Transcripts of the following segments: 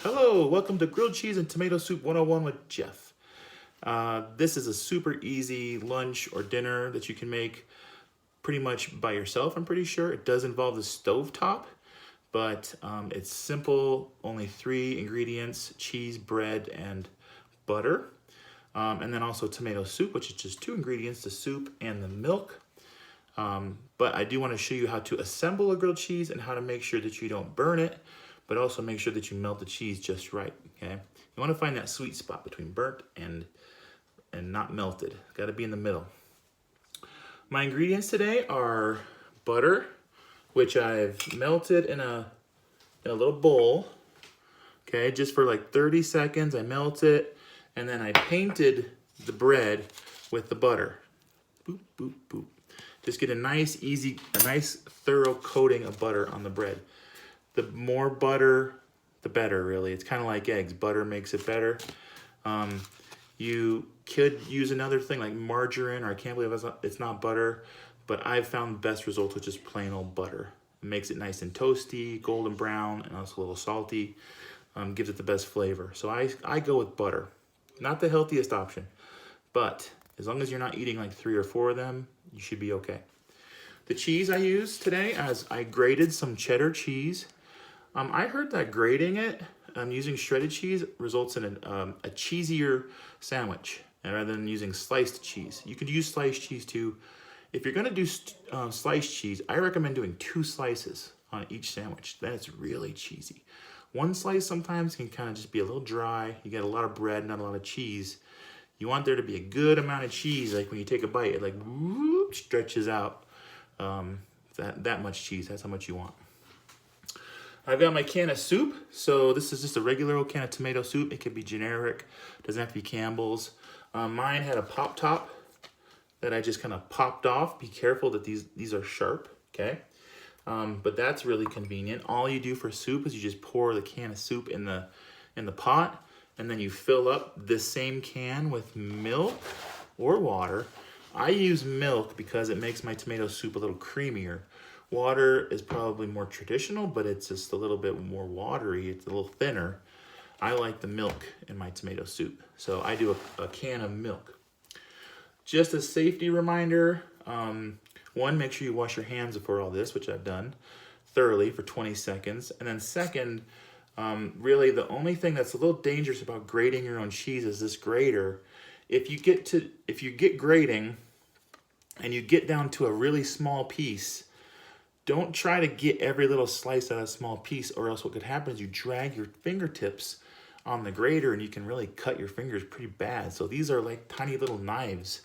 Hello, welcome to Grilled Cheese and Tomato Soup 101 with Jeff. This is a super easy lunch or dinner that you can make pretty much by yourself, I'm pretty sure. It does involve the stovetop, but it's simple, only 3 ingredients: cheese, bread, and butter. And then also tomato soup, which is just 2 ingredients, the soup and the milk. But I do want to show you how to assemble a grilled cheese and how to make sure that you don't burn it, but also make sure that you melt the cheese just right, okay? You want to find that sweet spot between burnt and not melted. Got to be in the middle. My ingredients today are butter, which I've melted in a little bowl, okay? Just for like 30 seconds, I melt it, and then I painted the bread with the butter. Boop, boop, boop. Just get a nice thorough coating of butter on the bread. The more butter, the better, really. It's kind of like eggs. Butter makes it better. You could use another thing like margarine, or I can't believe it's not butter, but I've found the best results with just plain old butter. It makes it nice and toasty, golden brown, and also a little salty. Gives it the best flavor. So I go with butter. Not the healthiest option, but as long as you're not eating like 3 or 4 of them, you should be okay. The cheese I used today, as I grated some cheddar cheese. I heard that grating it using shredded cheese results in a cheesier sandwich rather than using sliced cheese. You could use sliced cheese too. If you're gonna do sliced cheese, I recommend doing 2 slices on each sandwich. Then it's really cheesy. 1 slice sometimes can kind of just be a little dry. You get a lot of bread, not a lot of cheese. You want there to be a good amount of cheese, like when you take a bite, it like whoop, stretches out that much cheese. That's how much you want. I've got my can of soup. So this is just a regular old can of tomato soup. It could be generic, doesn't have to be Campbell's. Mine had a pop top that I just kind of popped off. Be careful that these are sharp, okay? But that's really convenient. All you do for soup is you just pour the can of soup in the pot, and then you fill up this same can with milk or water. I use milk because it makes my tomato soup a little creamier. Water is probably more traditional, but it's just a little bit more watery. It's a little thinner. I like the milk in my tomato soup, so I do a can of milk. Just a safety reminder, 1, make sure you wash your hands before all this, which I've done thoroughly for 20 seconds. And then second, really the only thing that's a little dangerous about grating your own cheese is this grater. If you get grating and you get down to a really small piece, don't try to get every little slice out of a small piece, or else what could happen is you drag your fingertips on the grater and you can really cut your fingers pretty bad. So these are like tiny little knives.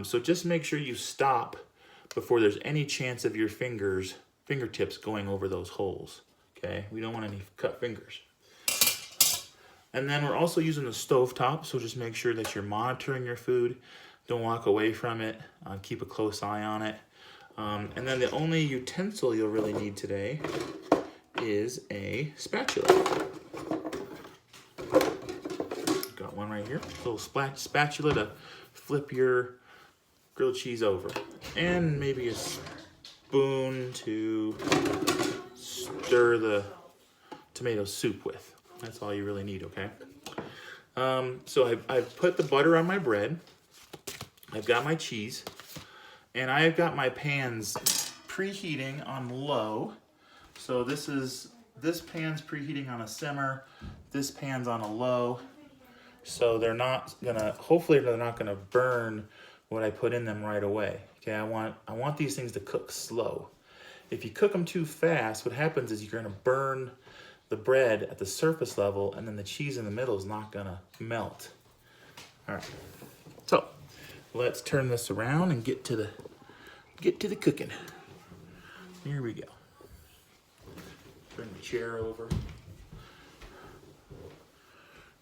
So just make sure you stop before there's any chance of your fingertips going over those holes, okay? We don't want any cut fingers. And then we're also using the stovetop, so just make sure that you're monitoring your food. Don't walk away from it. Keep a close eye on it. And then the only utensil you'll really need today is a spatula. Got one right here. A little spatula to flip your grilled cheese over. And maybe a spoon to stir the tomato soup with. That's all you really need, okay? So I've put the butter on my bread. I've got my cheese. And I've got my pans preheating on low. So this pan's preheating on a simmer. This pan's on a low. So hopefully they're not gonna burn what I put in them right away. Okay, I want these things to cook slow. If you cook them too fast, what happens is you're gonna burn the bread at the surface level, and then the cheese in the middle is not gonna melt. All right, so let's turn this around and get to the cooking. Here we go. Turn the chair over.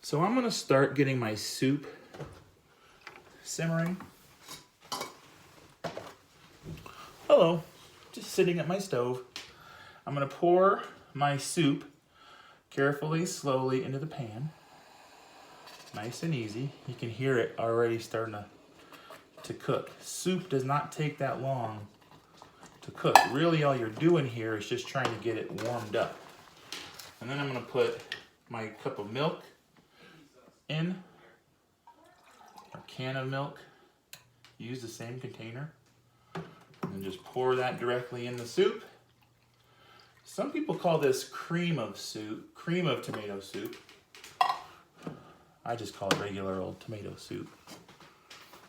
So I'm gonna start getting my soup simmering. Hello, just sitting at my stove. I'm gonna pour my soup carefully, slowly into the pan. Nice and easy. You can hear it already starting to cook. Soup does not take that long to cook. Really all you're doing here is just trying to get it warmed up. And then I'm gonna put my cup of milk in, a can of milk. Use the same container. And just pour that directly in the soup. Some people call this cream of tomato soup. I just call it regular old tomato soup.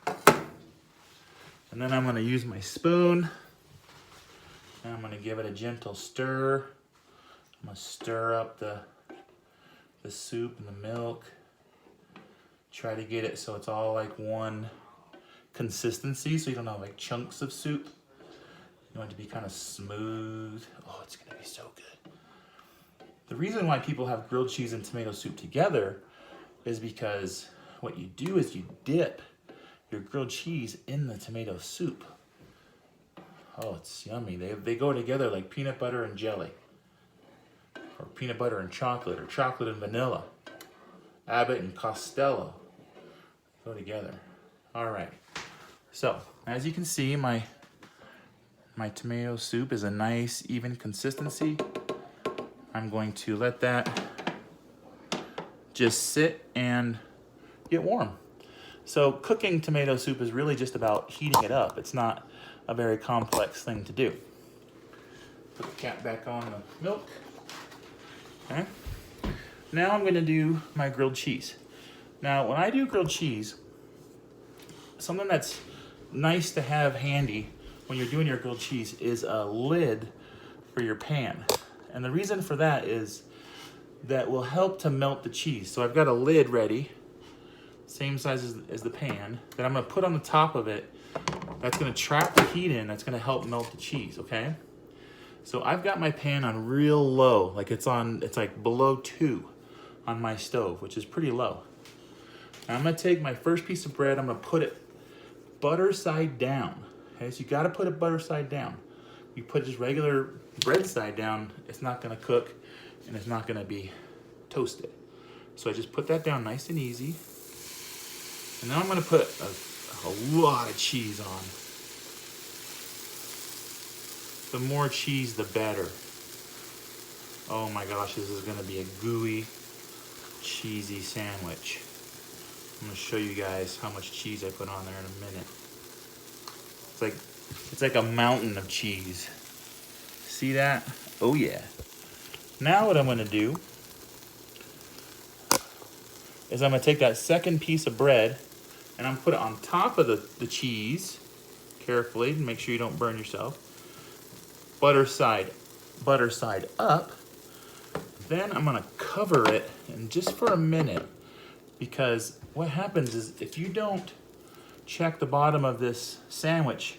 And then I'm gonna use my spoon and I'm gonna give it a gentle stir. I'm gonna stir up the soup and the milk. Try to get it so it's all like one consistency, so you don't have like chunks of soup. You want it to be kind of smooth. Oh, it's gonna be so good. The reason why people have grilled cheese and tomato soup together is because what you do is you dip your grilled cheese in the tomato soup. Oh, it's yummy. They go together like peanut butter and jelly, or peanut butter and chocolate, or chocolate and vanilla. Abbott and Costello go together. All right. So as you can see, my tomato soup is a nice even consistency. I'm going to let that just sit and get warm. So cooking tomato soup is really just about heating it up. It's not a very complex thing to do. Put the cap back on the milk. Okay. Now I'm going to do my grilled cheese. Now when I do grilled cheese, something that's nice to have handy when you're doing your grilled cheese is a lid for your pan. And the reason for that is that will help to melt the cheese. So I've got a lid ready, same size as the pan, that I'm gonna put on the top of it. That's gonna trap the heat in, that's gonna help melt the cheese, okay? So I've got my pan on real low, like it's like below 2 on my stove, which is pretty low. Now I'm gonna take my first piece of bread, I'm gonna put it butter side down. Okay, so you gotta put it butter side down. You put just regular bread side down, it's not gonna cook and it's not gonna be toasted. So I just put that down nice and easy. And now I'm gonna put a lot of cheese on. The more cheese, the better. Oh my gosh, this is gonna be a gooey, cheesy sandwich. I'm gonna show you guys how much cheese I put on there in a minute. It's like a mountain of cheese. See that? Oh yeah. Now what I'm gonna do is I'm gonna take that second piece of bread and I'm gonna put it on top of the cheese carefully and make sure you don't burn yourself. Butter side up. Then I'm gonna cover it and just for a minute, because what happens is if you don't check the bottom of this sandwich,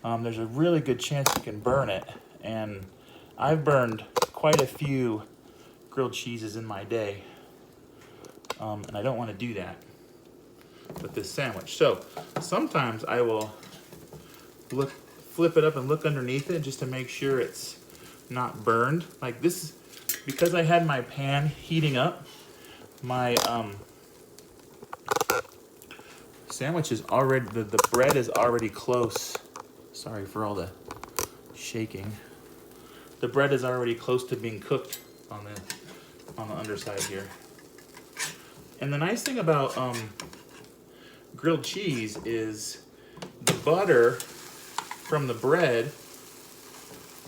there's a really good chance you can burn it. And I've burned quite a few grilled cheeses in my day. And I don't want to do that with this sandwich. So sometimes I will flip it up and look underneath it just to make sure it's not burned. Like this, because I had my pan heating up, my sandwich is already, the bread is already close. Sorry for all the shaking. The bread is already close to being cooked on the underside here. And the nice thing about grilled cheese is the butter from the bread.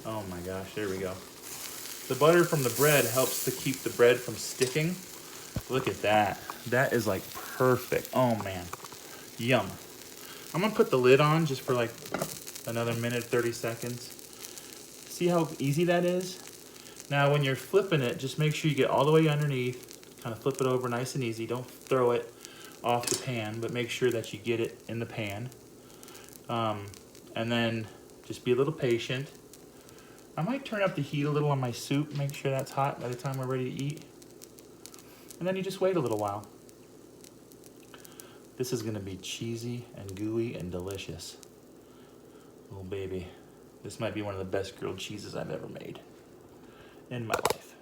Oh my gosh, there we go. The butter from the bread helps to keep the bread from sticking. Look at that. That is like perfect. Oh man, yum. I'm gonna put the lid on just for like another minute, 30 seconds. See how easy that is? Now when you're flipping it, just make sure you get all the way underneath, kind of flip it over nice and easy. Don't throw it off the pan, but make sure that you get it in the pan. And then just be a little patient. I might turn up the heat a little on my soup, make sure that's hot by the time we're ready to eat. And then you just wait a little while. This is gonna be cheesy and gooey and delicious. Oh baby, this might be one of the best grilled cheeses I've ever made in my life.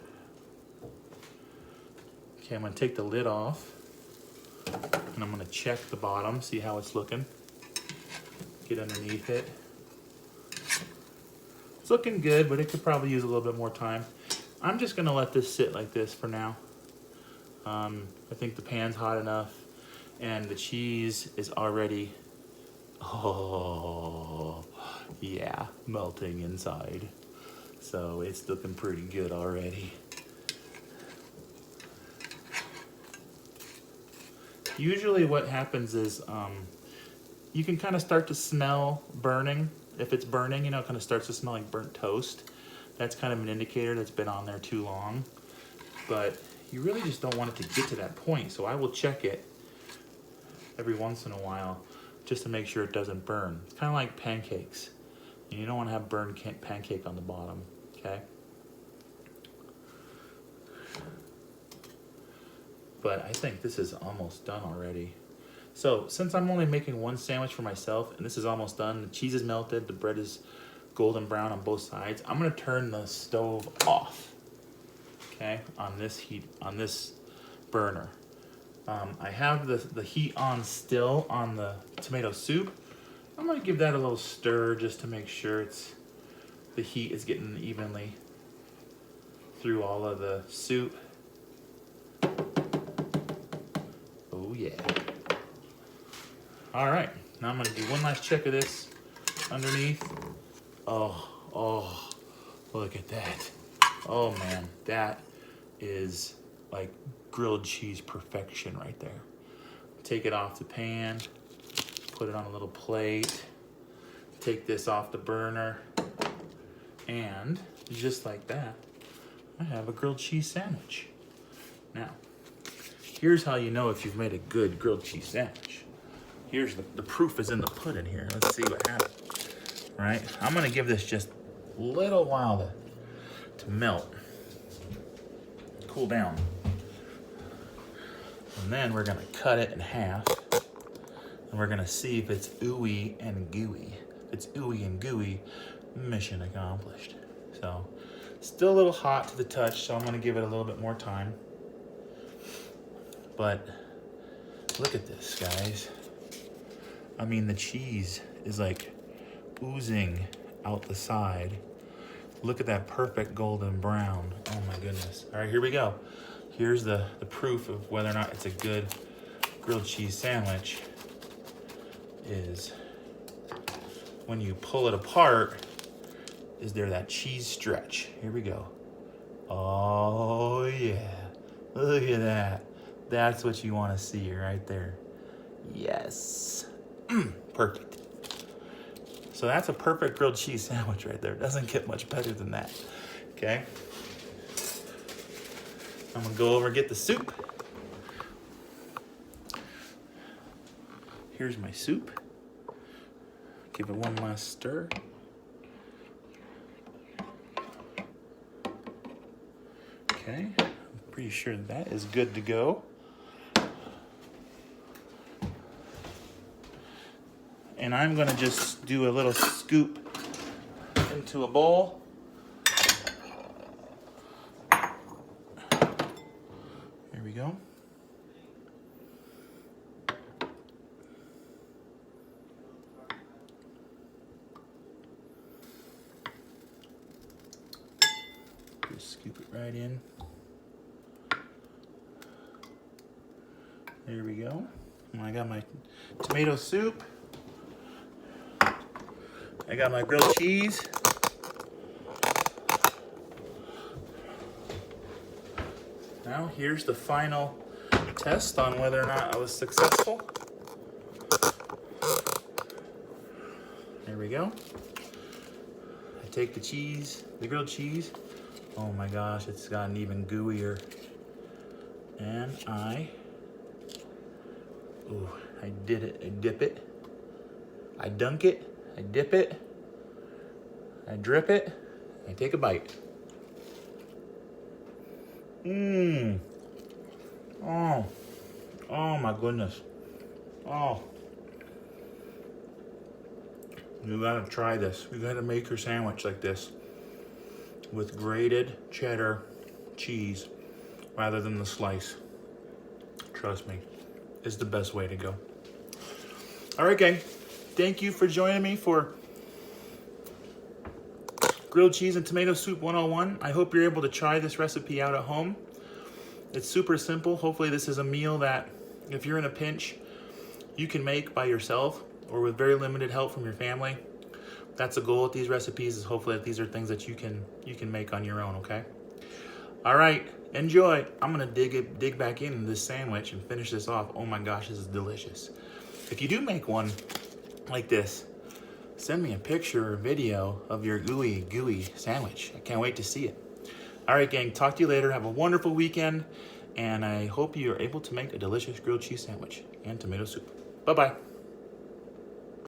Okay, I'm gonna take the lid off and I'm gonna check the bottom, see how it's looking. Get underneath it. It's looking good, but it could probably use a little bit more time. I'm just gonna let this sit like this for now. I think the pan's hot enough, and the cheese is already, oh, yeah, melting inside. So it's looking pretty good already. Usually what happens is you can kind of start to smell burning. If it's burning, you know, it kind of starts to smell like burnt toast. That's kind of an indicator that's been on there too long. But you really just don't want it to get to that point. So I will check it every once in a while just to make sure it doesn't burn. It's kind of like pancakes. You don't want to have burned pancake on the bottom, okay? But I think this is almost done already. So since I'm only making one sandwich for myself and this is almost done, the cheese is melted, the bread is golden brown on both sides, I'm gonna turn the stove off, okay, on this burner. I have the heat on still on the tomato soup. I'm gonna give that a little stir just to make sure the heat is getting evenly through all of the soup. Oh yeah. All right, now I'm gonna do one last check of this underneath. Oh, look at that. Oh man, that is like grilled cheese perfection right there. Take it off the pan, put it on a little plate, take this off the burner, and just like that, I have a grilled cheese sandwich. Now, here's how you know if you've made a good grilled cheese sandwich. Here's the proof is in the pudding here. Let's see what happens. All right, I'm gonna give this just a little while to melt, cool down. And then we're gonna cut it in half and we're gonna see if it's ooey and gooey. If it's ooey and gooey, mission accomplished. So, still a little hot to the touch, so I'm gonna give it a little bit more time. But look at this, guys. I mean, the cheese is like oozing out the side. Look at that perfect golden brown. Oh my goodness. All right, here we go. Here's the proof of whether or not it's a good grilled cheese sandwich is when you pull it apart, is there that cheese stretch. Here we go. Oh yeah, look at that. That's what you want to see right there. Yes. Perfect. So that's a perfect grilled cheese sandwich right there. Doesn't get much better than that. Okay. I'm gonna go over and get the soup. Here's my soup. Give it one last stir. Okay. I'm pretty sure that is good to go. And I'm gonna just do a little scoop into a bowl. Here we go. Just scoop it right in. There we go. And I got my tomato soup. I got my grilled cheese. Now here's the final test on whether or not I was successful. There we go. I take the cheese, the grilled cheese. Oh my gosh, it's gotten even gooier. And I did it. I dip it. I dunk it. I dip it, I drip it, I take a bite. Oh my goodness. Oh. You gotta try this. You gotta make your sandwich like this with grated cheddar cheese rather than the slice. Trust me, it's the best way to go. All right, gang. Thank you for joining me for Grilled Cheese and Tomato Soup 101. I hope you're able to try this recipe out at home. It's super simple. Hopefully this is a meal that if you're in a pinch, you can make by yourself or with very limited help from your family. That's the goal with these recipes, is hopefully that these are things that you can make on your own, okay? All right, enjoy. I'm gonna dig back into this sandwich and finish this off. Oh my gosh, this is delicious. If you do make one like this, send me a picture or video of your gooey sandwich. I can't wait to see it. All right, gang, talk to you later. Have a wonderful weekend, and I hope you are able to make a delicious grilled cheese sandwich and tomato soup. Bye-bye.